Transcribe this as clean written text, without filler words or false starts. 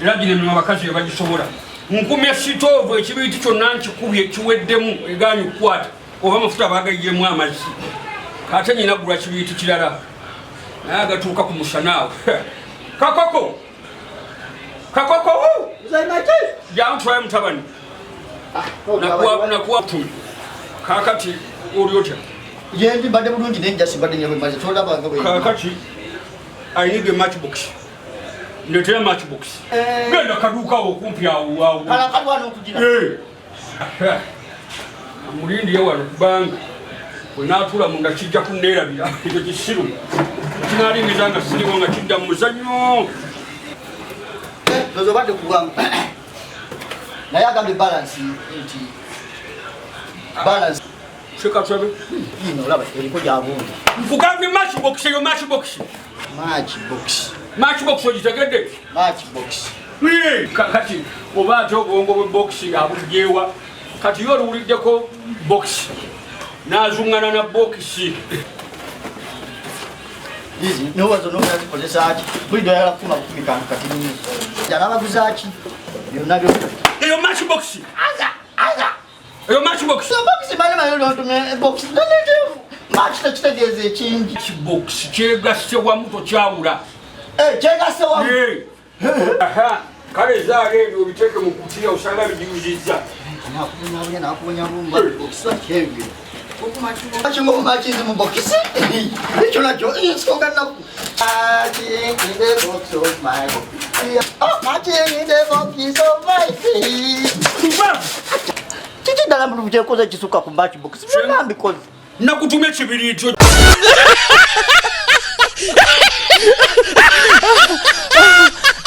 era gino emirimu abakazi bye bagisobola nkumya sitoovu ekibiiti kyonna nkikubye kiweddemu egaanyi okukwata oba amafuta bagayyemu amazzi ate nyina gulwa kibiiti kirala naye agatuuka ku musanaawe kakoko jantwaye mutabani nakuwa tumi kakati oli otya yendi mbadde bulungi naye njasimbadde nyabwemaze tolabanga kakati I need a matchbox. Ndetera matchbox. Genda kaduka okumpi awo. Kala kalwana okujira. Amulindi yawano kubanga bwenatula munda kijja kuneerabira ekyo kisiru kinalingiza nga siriwo nga kidda mu muzannyo lozo badde kugamba naye agambye balance nti balance sekatsabe ino olaba eriko gyabungi nkugambye matchbox eyo matchbox ogitegedde matchbox kati oba ate obwongo bweboxi abugyewa kati yo oluwuliddeko box nazungana na boxi izi nowazo nonazikozesaki bulido yala kufuna kutumika kati nini yalabaguzaaki byonna byo eyo matchbox eyo matchbox malema yolontume box donete match tekitegeeza ekingi box kyegase wamu tokyawula kyegase wamu kale ezaala ebyo obiteeke mu kutiya osanga bijiguzizza nakubonya bumbakisakyebi Machinzi mu box. Ekyo nakyo nsonga naku. In the box of my in the box of my Kiki dala mu buje koza kisuka ku matchbox. Nambi koza. Nakutumye kibirito.